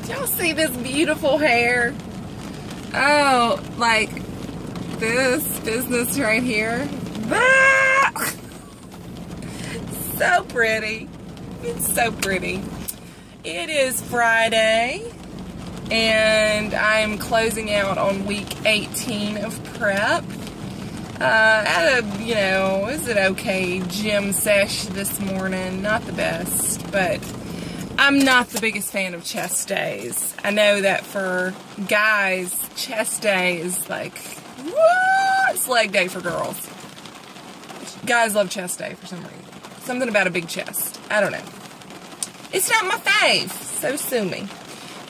Y'all see this beautiful hair? Oh, like this business right here. Ah! So pretty. It's so pretty. It is Friday, and I'm closing out on week 18 of prep. Had a, is it okay gym sesh this morning? Not the best, but I'm not the biggest fan of chest days. I know that for guys, chest day is like, what? It's leg day for girls. Guys love chest day for some reason. Something about a big chest. I don't know. It's not my fave, so sue me.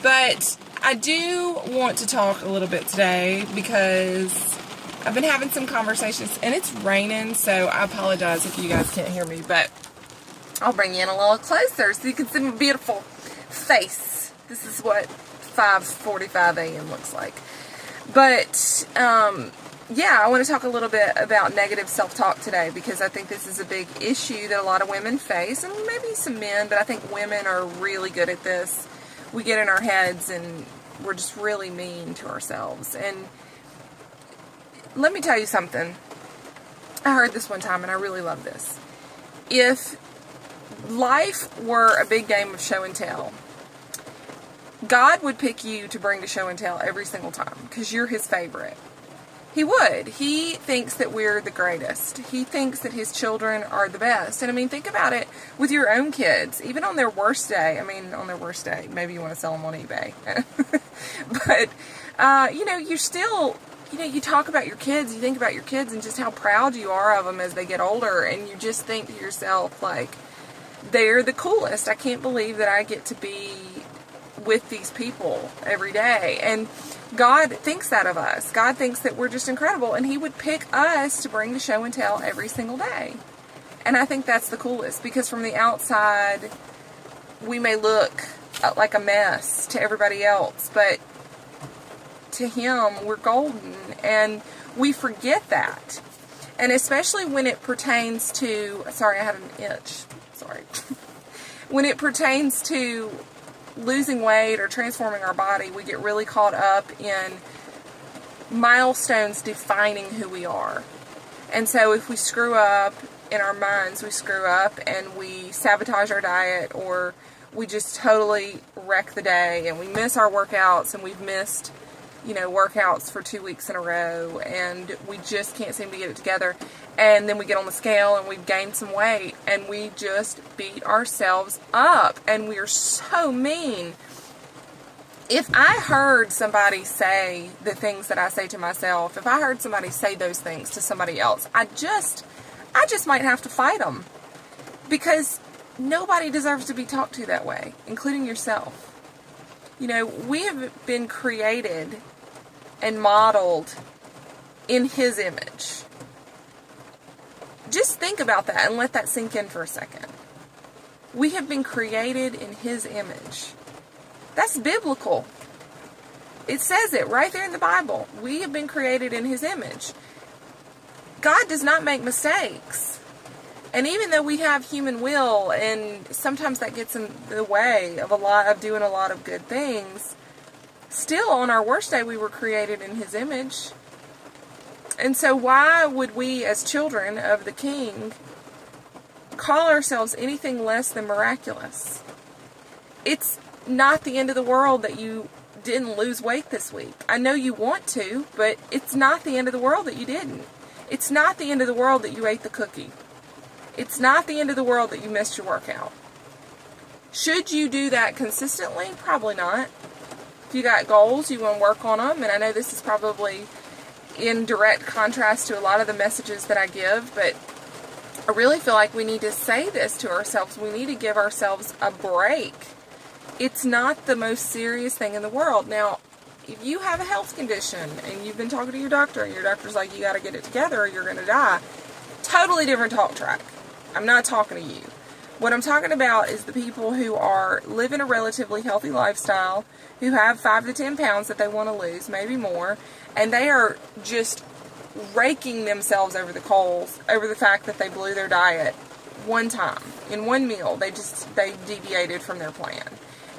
But I do want to talk a little bit today because I've been having some conversations, and it's raining, so I apologize if you guys can't hear me, but I'll bring you in a little closer so you can see my beautiful face. This is what 5:45 a.m. looks like. But, yeah, I want to talk a little bit about negative self-talk today because I think this is a big issue that a lot of women face, and maybe some men, but I think women are really good at this. We get in our heads, and we're just really mean to ourselves. And let me tell you something. I heard this one time, and I really love this. If life were a big game of show and tell, God would pick you to bring to show and tell every single time because you're his favorite. He would. He thinks that we're the greatest. He thinks that his children are the best. And I mean, think about it with your own kids. Even on their worst day. On their worst day. Maybe you want to sell them on eBay. But, you're still, you talk about your kids. You think about your kids and just how proud you are of them as they get older. And you just think to yourself, like, they're the coolest. I can't believe that I get to be with these people every day. And God thinks that of us. God thinks that we're just incredible, and he would pick us to bring to show and tell every single day. And I think that's the coolest, because from the outside, we may look like a mess to everybody else, but to him, we're golden, and we forget that. And especially when it pertains to, sorry, I had an itch. Sorry. When it pertains to losing weight or transforming our body, we get really caught up in milestones defining who we are. And so if we screw up in our minds, we screw up and we sabotage our diet, or we just totally wreck the day and we miss our workouts, and we've missed, workouts for 2 weeks in a row, and we just can't seem to get it together. And then we get on the scale and we've gained some weight, and we just beat ourselves up, and we are so mean. If I heard somebody say the things that I say to myself, if I heard somebody say those things to somebody else, I just might have to fight them, because nobody deserves to be talked to that way, including yourself. We have been created and modeled in his image. Just think about that and let that sink in for a second. We have been created in his image. That's biblical. It says it right there in the Bible. We have been created in his image. God does not make mistakes. And even though we have human will, and sometimes that gets in the way of doing a lot of good things, still on our worst day we were created in his image. And so why would we, as children of the King, call ourselves anything less than miraculous? It's not the end of the world that you didn't lose weight this week. I know you want to, but it's not the end of the world that you didn't. It's not the end of the world that you ate the cookie. It's not the end of the world that you missed your workout. Should you do that consistently? Probably not. If you got goals, you want to work on them, and I know this is probably in direct contrast to a lot of the messages that I give, but I really feel like we need to say this to ourselves. We need to give ourselves a break. It's not the most serious thing in the world. Now, if you have a health condition and you've been talking to your doctor, and your doctor's like, you got to get it together or you're going to die, totally different talk track. I'm not talking to you. What I'm talking about is the people who are living a relatively healthy lifestyle, who have 5 to 10 pounds that they want to lose, maybe more, and they are just raking themselves over the coals over the fact that they blew their diet one time. In one meal, they deviated from their plan.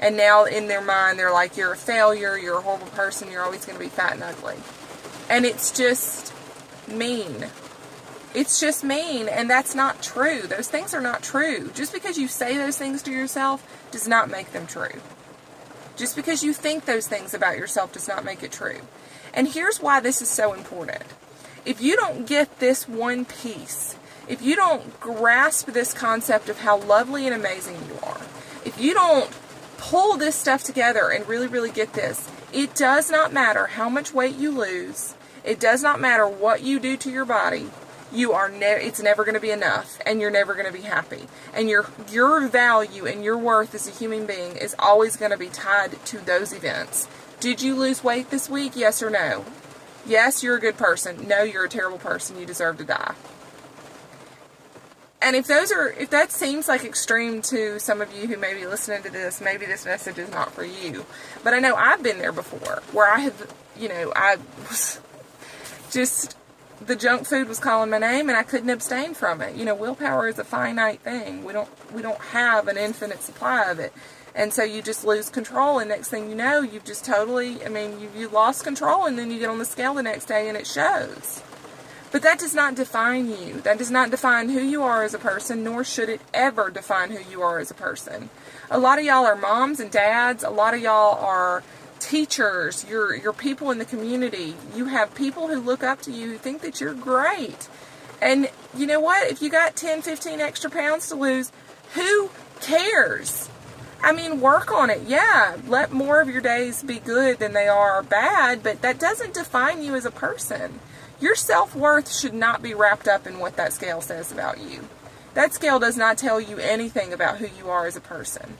And now in their mind, they're like, you're a failure, you're a horrible person, you're always going to be fat and ugly. And it's just mean. It's just mean, and that's not true. Those things are not true. Just because you say those things to yourself does not make them true. Just because you think those things about yourself does not make it true. And here's why this is so important. If you don't get this one piece, if you don't grasp this concept of how lovely and amazing you are, if you don't pull this stuff together and really, really get this, it does not matter how much weight you lose. It does not matter what you do to your body. It's never going to be enough, and you're never going to be happy. And your value and your worth as a human being is always going to be tied to those events. Did you lose weight this week? Yes or no? Yes, you're a good person. No, you're a terrible person. You deserve to die. And if that seems like extreme to some of you who may be listening to this, maybe this message is not for you. But I know I've been there before, where I was just, the junk food was calling my name and I couldn't abstain from it. Willpower is a finite thing. We don't have an infinite supply of it. And so you just lose control, and next thing you know, you've just totally, you lost control, and then you get on the scale the next day and it shows. But that does not define you. That does not define who you are as a person, nor should it ever define who you are as a person. A lot of y'all are moms and dads. A lot of y'all are teachers. You're people in the community. You have people who look up to you who think that you're great. And you know what? If you got 10, 15 extra pounds to lose, who cares? Work on it. Yeah, let more of your days be good than they are bad, but that doesn't define you as a person. Your self-worth should not be wrapped up in what that scale says about you. That scale does not tell you anything about who you are as a person.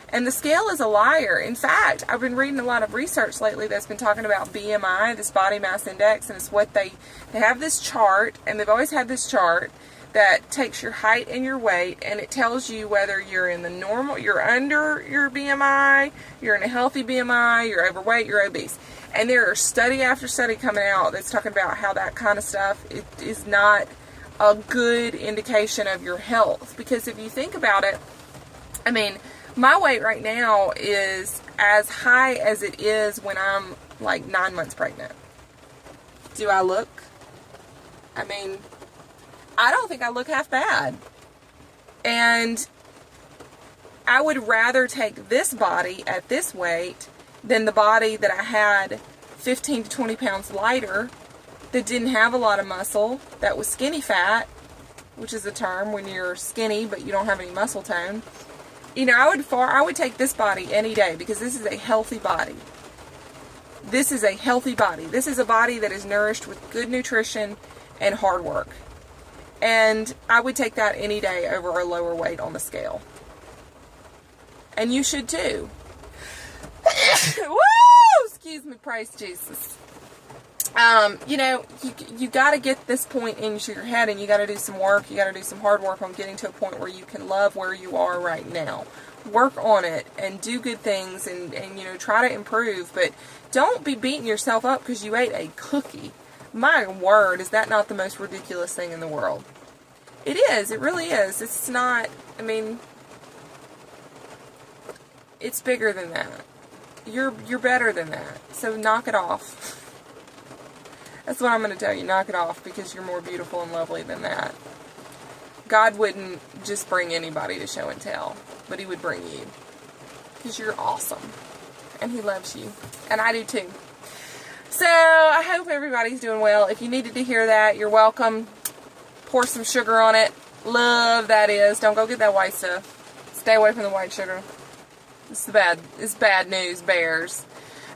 And the scale is a liar. In fact, I've been reading a lot of research lately that's been talking about BMI, this body mass index, and it's what they have this chart, and they've always had this chart that takes your height and your weight, and it tells you whether you're in the normal, you're under your BMI, you're in a healthy BMI, you're overweight, you're obese. And there are study after study coming out that's talking about how that kind of stuff is not a good indication of your health. Because if you think about it, my weight right now is as high as it is when I'm like 9 months pregnant. Do I look? I don't think I look half bad. And I would rather take this body at this weight than the body that I had 15 to 20 pounds lighter, that didn't have a lot of muscle, that was skinny fat, which is a term when you're skinny but you don't have any muscle tone. I would take this body any day, because this is a healthy body. This is a healthy body. This is a body that is nourished with good nutrition and hard work. And I would take that any day over a lower weight on the scale. And you should too. Woo! Excuse me, praise Jesus. You got to get this point into your head, and you got to do some work. You got to do some hard work on getting to a point where you can love where you are right now. Work on it and do good things, and try to improve. But don't be beating yourself up because you ate a cookie. My word, is that not the most ridiculous thing in the world? It is. It really is. It's not, it's bigger than that. You're better than that. So knock it off. That's what I'm going to tell you. Knock it off, because you're more beautiful and lovely than that. God wouldn't just bring anybody to show and tell, but He would bring you. Because you're awesome. And He loves you. And I do too. So, I hope everybody's doing well. If you needed to hear that, you're welcome. Pour some sugar on it. Love that is. Don't go get that white stuff. Stay away from the white sugar. It's bad news, bears.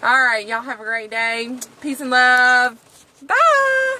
Alright, y'all have a great day. Peace and love. Bye!